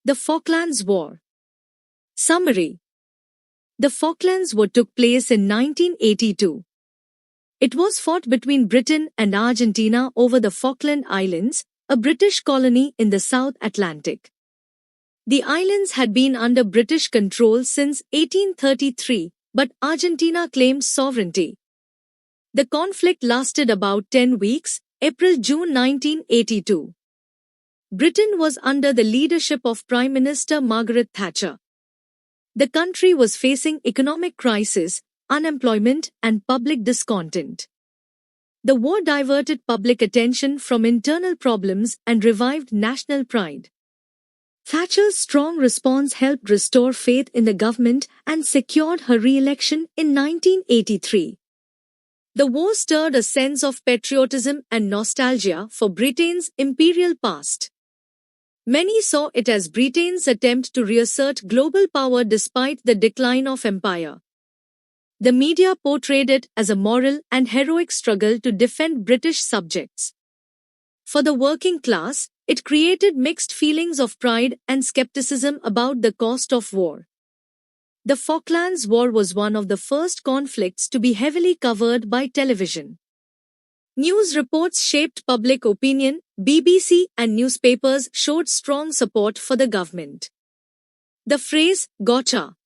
The Falklands War. Summary. The Falklands War took place in 1982. It was fought between Britain and Argentina over the Falkland Islands, a British colony in the South Atlantic. The islands had been under British control since 1833, but Argentina claimed sovereignty. The conflict lasted about 10 weeks, April-June 1982. Britain was under the leadership of Prime Minister Margaret Thatcher. The country was facing economic crisis, unemployment, and public discontent. The war diverted public attention from internal problems and revived national pride. Thatcher's strong response helped restore faith in the government and secured her re-election in 1983. The war stirred a sense of patriotism and nostalgia for Britain's imperial past. Many saw it as Britain's attempt to reassert global power despite the decline of empire. The media portrayed it as a moral and heroic struggle to defend British subjects. For the working class, it created mixed feelings of pride and skepticism about the cost of war. The Falklands War was one of the first conflicts to be heavily covered by television. News reports shaped public opinion, BBC and newspapers showed strong support for the government. The phrase, "Gotcha"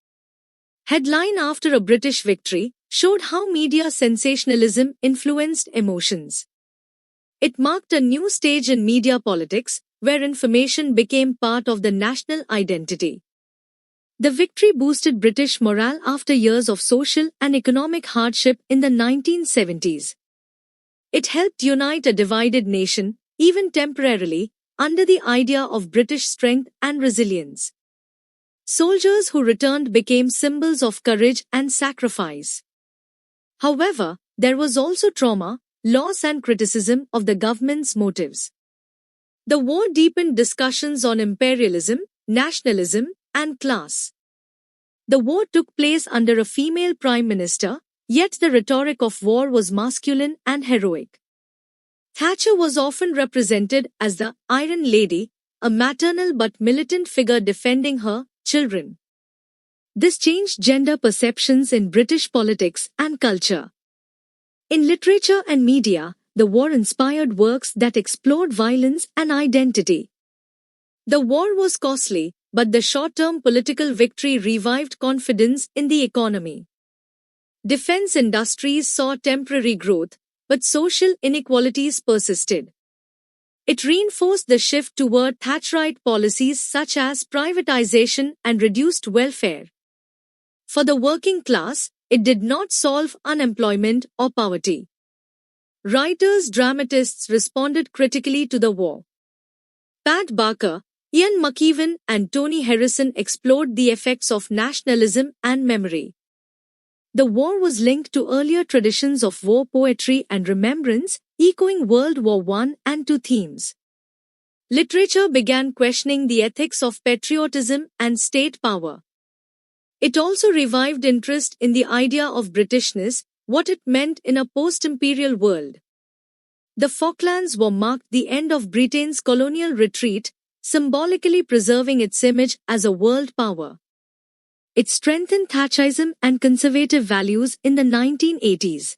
headline after a British victory, showed how media sensationalism influenced emotions. It marked a new stage in media politics, where information became part of the national identity. The victory boosted British morale after years of social and economic hardship in the 1970s. It helped unite a divided nation, even temporarily, under the idea of British strength and resilience. Soldiers who returned became symbols of courage and sacrifice. However, there was also trauma, loss and criticism of the government's motives. The war deepened discussions on imperialism, nationalism, and class. The war took place under a female prime minister, yet the rhetoric of war was masculine and heroic. Thatcher was often represented as the Iron Lady, a maternal but militant figure defending her children. This changed gender perceptions in British politics and culture. In literature and media, the war inspired works that explored violence and identity. The war was costly, but the short-term political victory revived confidence in the economy. Defense industries saw temporary growth, but social inequalities persisted. It reinforced the shift toward Thatcherite policies such as privatization and reduced welfare. For the working class, it did not solve unemployment or poverty. Writers, dramatists responded critically to the war. Pat Barker, Ian McEwan, and Tony Harrison explored the effects of nationalism and memory. The war was linked to earlier traditions of war poetry and remembrance, echoing World War I and II themes. Literature began questioning the ethics of patriotism and state power. It also revived interest in the idea of Britishness, what it meant in a post-imperial world. The Falklands War marked the end of Britain's colonial retreat, symbolically preserving its image as a world power. It strengthened Thatcherism and conservative values in the 1980s.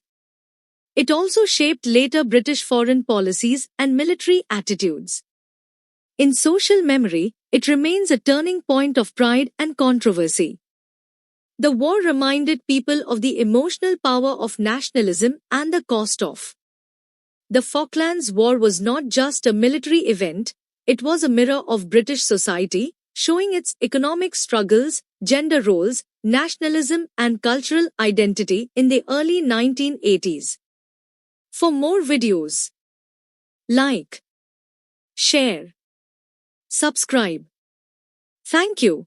It also shaped later British foreign policies and military attitudes. In social memory, it remains a turning point of pride and controversy. The war reminded people of the emotional power of nationalism and the cost of. The Falklands War was not just a military event, it was a mirror of British society, showing its economic struggles, gender roles, nationalism and cultural identity in the early 1980s. For more videos, like, share, subscribe. Thank you.